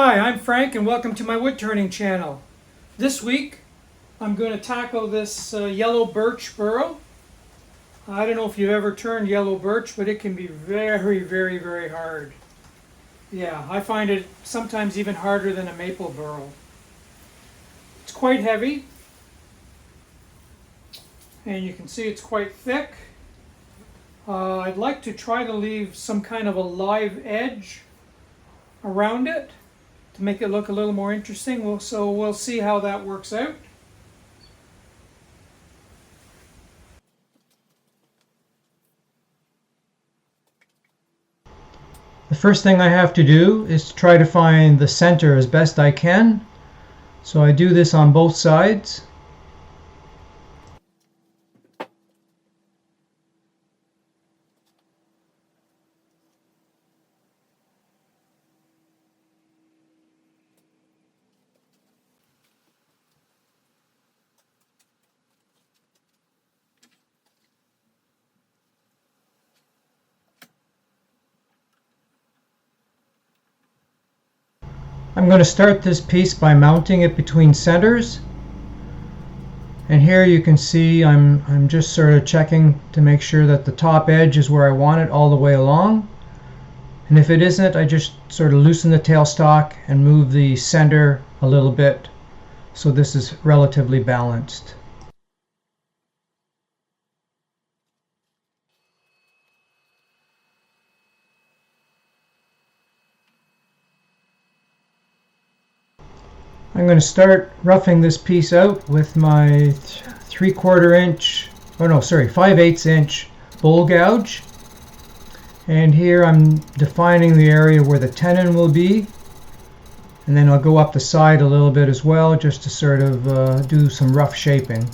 Hi, I'm Frank and welcome to my woodturning channel. This week I'm going to tackle this yellow birch burl. I don't know if you've ever turned yellow birch, but it can be very hard. Yeah, I find it sometimes even harder than a maple burl. It's quite heavy, and you can see it's quite thick. I'd like to try to leave some kind of a live edge around it to make it look a little more interesting. So we'll see how that works out. The first thing I have to do is to try to find the center as best I can. So I do this on both sides. I'm going to start this piece by mounting it between centers. And here you can see I'm just sort of checking to make sure that the top edge is where I want it all the way along. And if it isn't, I just sort of loosen the tailstock and move the center a little bit so this is relatively balanced. I'm going to start roughing this piece out with my 5/8 inch bowl gouge. And here I'm defining the area where the tenon will be. And then I'll go up the side a little bit as well, just to sort of do some rough shaping.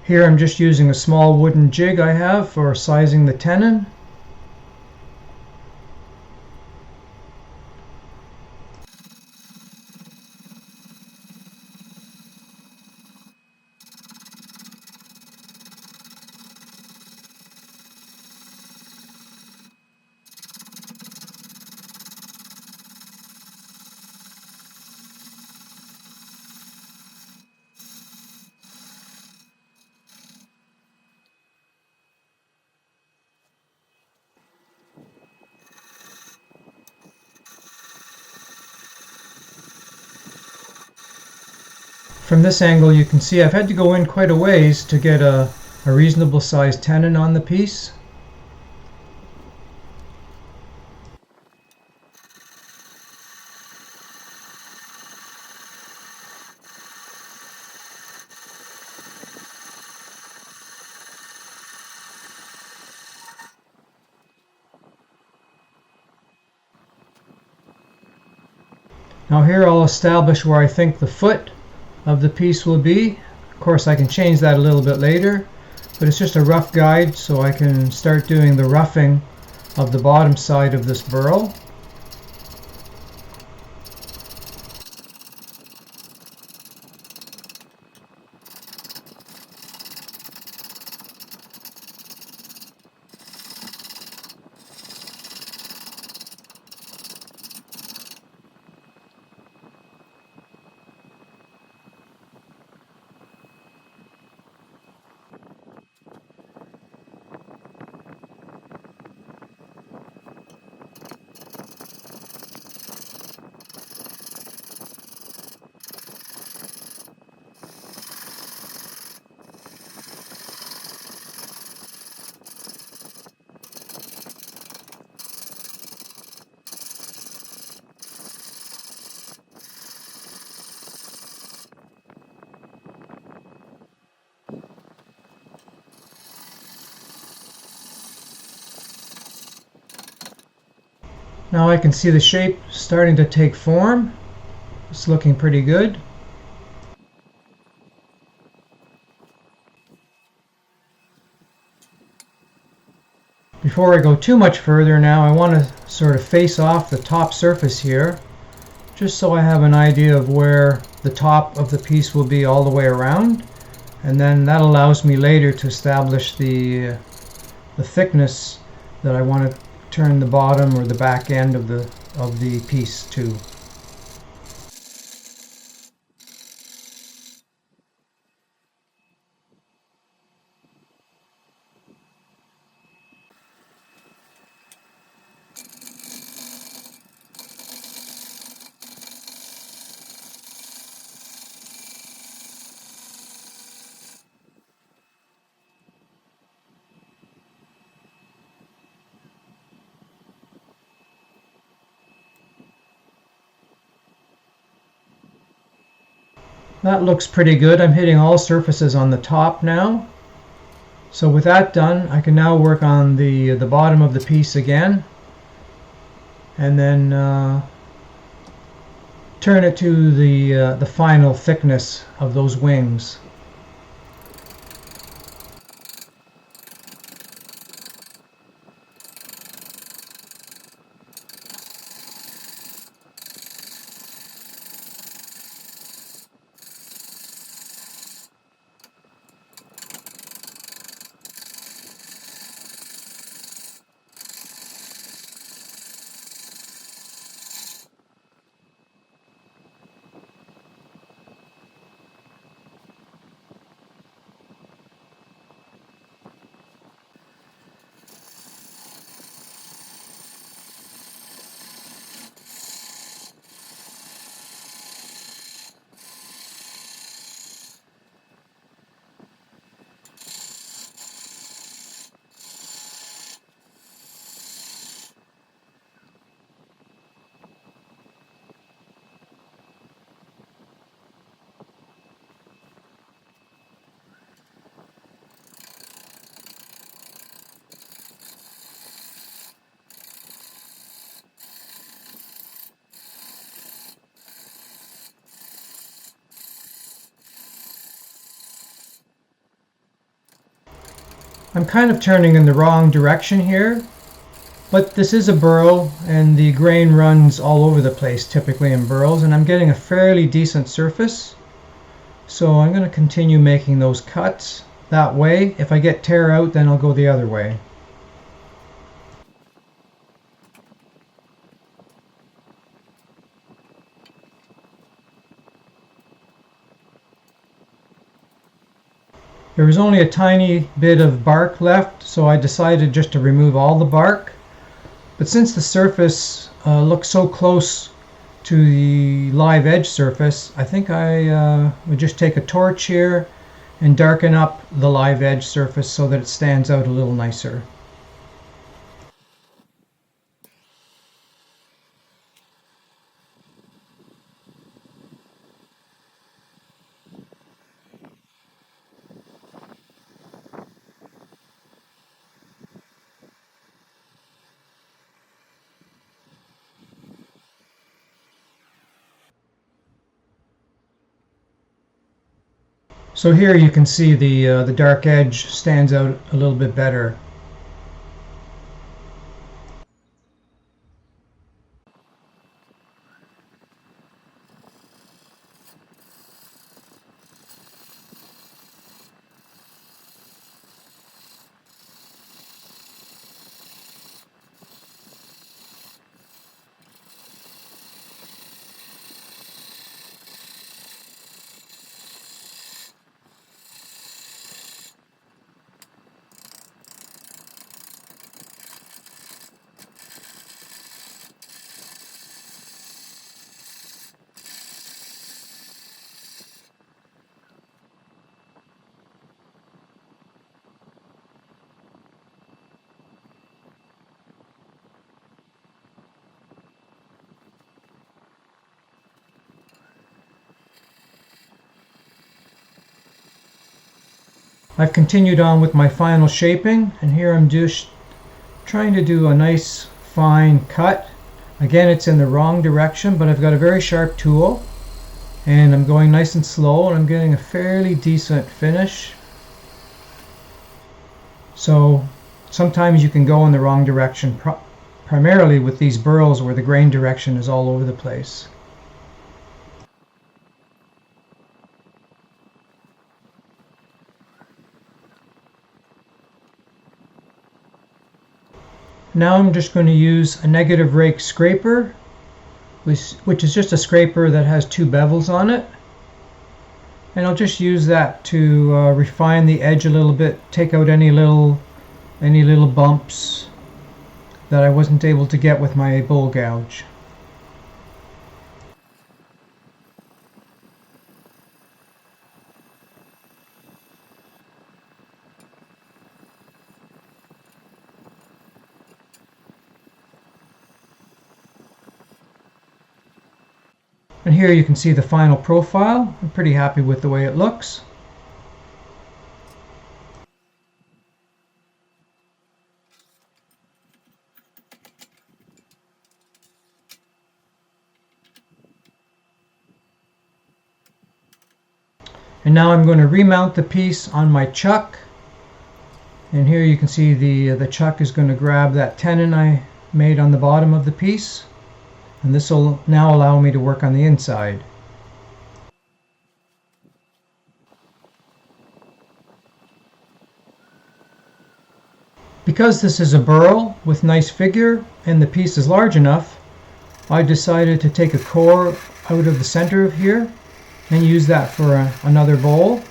Here I'm just using a small wooden jig I have for sizing the tenon. From this angle you can see I've had to go in quite a ways to get a reasonable sized tenon on the piece. Now here I'll establish where I think the foot of the piece will be. Of course I can change that a little bit later, but it's just a rough guide so I can start doing the roughing of the bottom side of this burl. Now I can see the shape starting to take form. It's looking pretty good. Before I go too much further now, I want to sort of face off the top surface here, just so I have an idea of where the top of the piece will be all the way around, and then that allows me later to establish the thickness that I want to turn the bottom or the back end of the piece to. That looks pretty good. I'm hitting all surfaces on the top now. So with that done, I can now work on the bottom of the piece again, and then turn it to the final thickness of those wings. I'm kind of turning in the wrong direction here, but this is a burl and the grain runs all over the place typically in burls, and I'm getting a fairly decent surface. So I'm going to continue making those cuts that way. If I get tear out, then I'll go the other way. There was only a tiny bit of bark left, so I decided just to remove all the bark. But since the surface looks so close to the live edge surface, I think I would just take a torch here and darken up the live edge surface so that it stands out a little nicer. So here you can see the dark edge stands out a little bit better. I've continued on with my final shaping, and here I'm just trying to do a nice fine cut. Again, it's in the wrong direction, but I've got a very sharp tool and I'm going nice and slow, and I'm getting a fairly decent finish. So sometimes you can go in the wrong direction, primarily with these burls where the grain direction is all over the place. Now I'm just going to use a negative rake scraper, which is just a scraper that has two bevels on it. And I'll just use that to refine the edge a little bit, take out any little bumps that I wasn't able to get with my bowl gouge. And here you can see the final profile. I'm pretty happy with the way it looks. And now I'm going to remount the piece on my chuck. And here you can see the chuck is going to grab that tenon I made on the bottom of the piece. And this will now allow me to work on the inside. Because this is a burl with nice figure and the piece is large enough, I decided to take a core out of the center of here and use that for another bowl.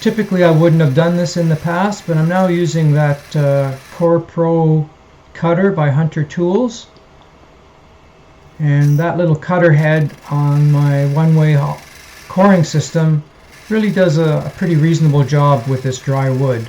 Typically I wouldn't have done this in the past, but I'm now using that Core Pro cutter by Hunter Tools. And that little cutter head on my one-way coring system really does a pretty reasonable job with this dry wood.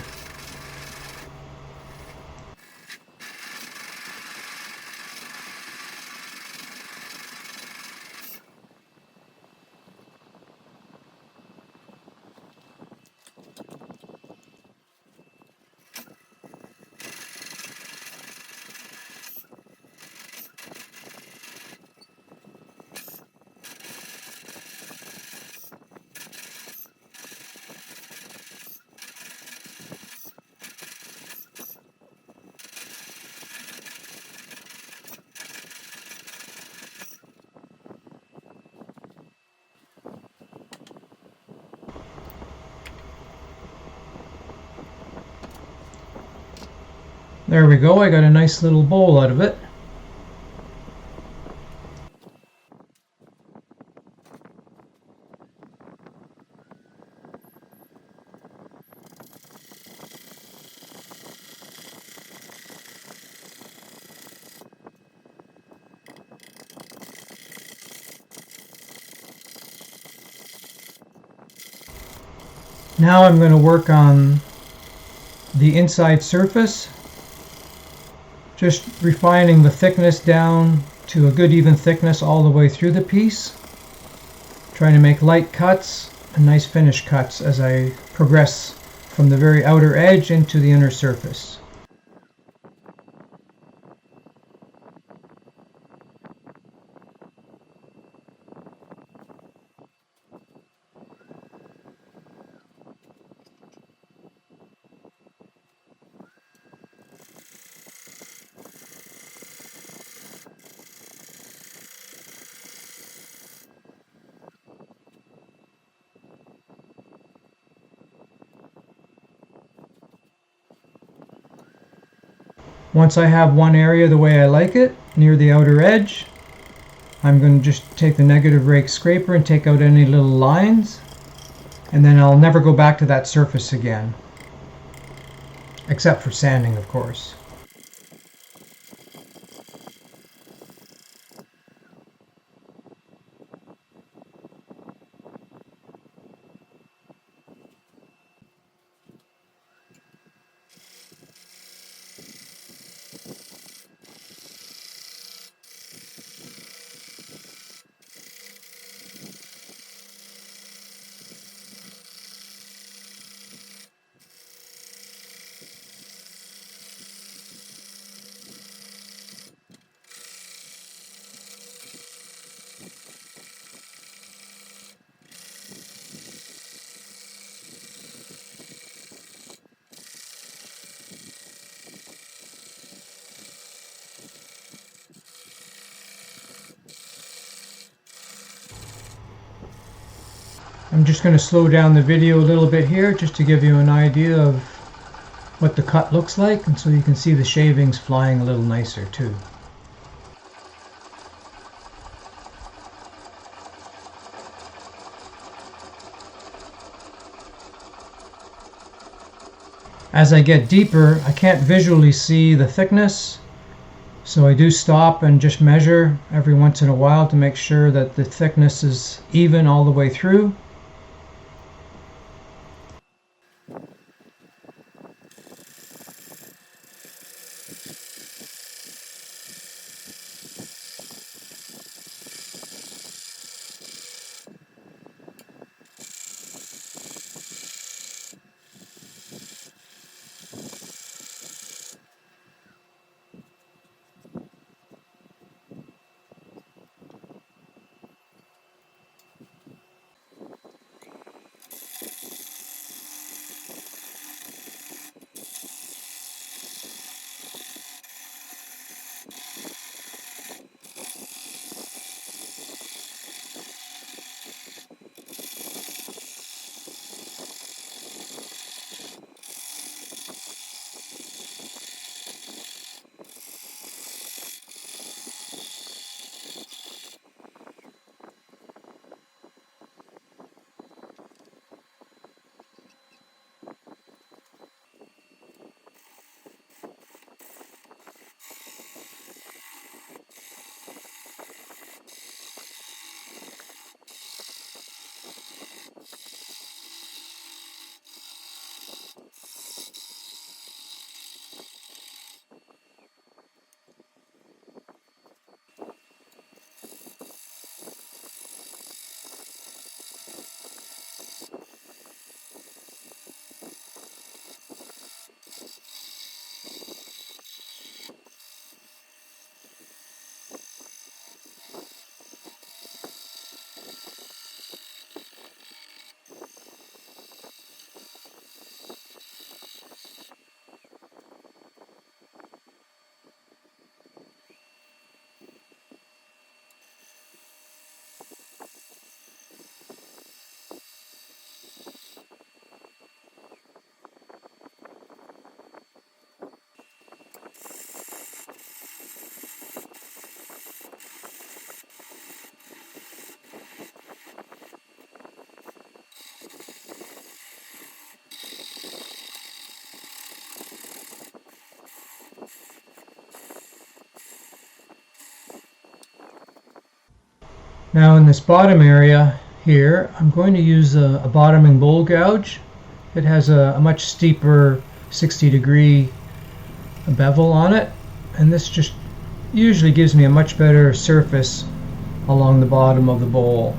There we go, I got a nice little bowl out of it. Now I'm going to work on the inside surface, just refining the thickness down to a good even thickness all the way through the piece, trying to make light cuts and nice finish cuts as I progress from the very outer edge into the inner surface. Once I have one area the way I like it, near the outer edge, I'm going to just take the negative rake scraper and take out any little lines, and then I'll never go back to that surface again. Except for sanding, of course. I'm just going to slow down the video a little bit here just to give you an idea of what the cut looks like, and so you can see the shavings flying a little nicer too. As I get deeper, I can't visually see the thickness, so I do stop and just measure every once in a while to make sure that the thickness is even all the way through. Now in this bottom area here, I'm going to use a bottoming bowl gouge. It has a much steeper 60-degree bevel on it, and this just usually gives me a much better surface along the bottom of the bowl.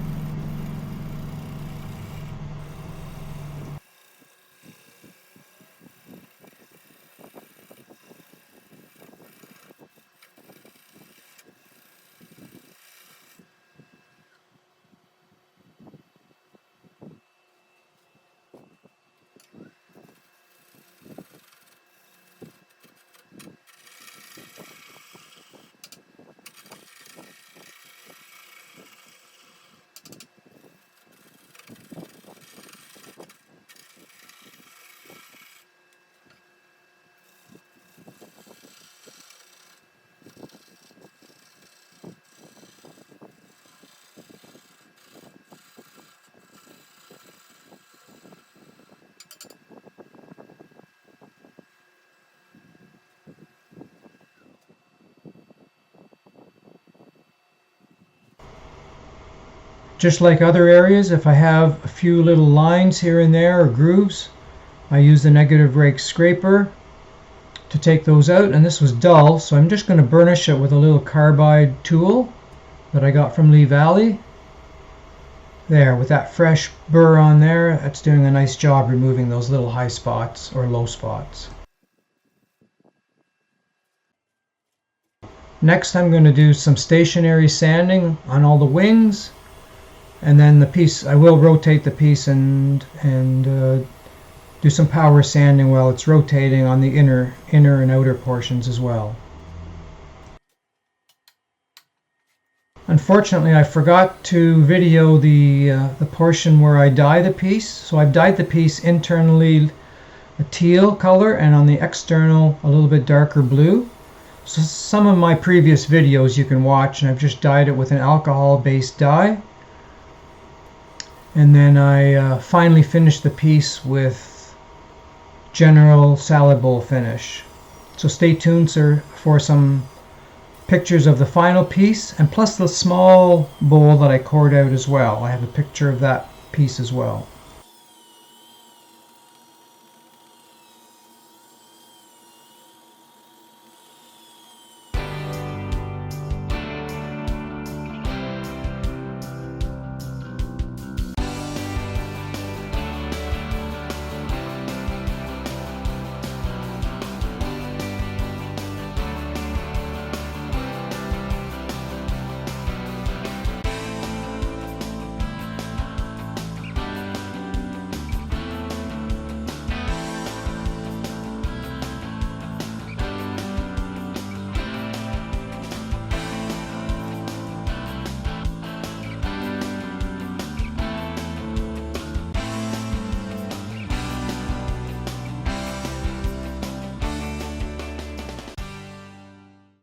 Just like other areas, if I have a few little lines here and there or grooves, I use the negative rake scraper to take those out, and this was dull, so I'm just going to burnish it with a little carbide tool that I got from Lee Valley. There, with that fresh burr on there, that's doing a nice job removing those little high spots or low spots. Next I'm going to do some stationary sanding on all the wings, and then the piece, I will rotate the piece and do some power sanding while it's rotating on the inner and outer portions as well. Unfortunately, I forgot to video the portion where I dye the piece. So I've dyed the piece internally a teal color and on the external a little bit darker blue. So some of my previous videos you can watch, and I've just dyed it with an alcohol-based dye. And then I finally finished the piece with general salad bowl finish. So stay tuned, sir, for some pictures of the final piece, and plus the small bowl that I cored out as well. I have a picture of that piece as well.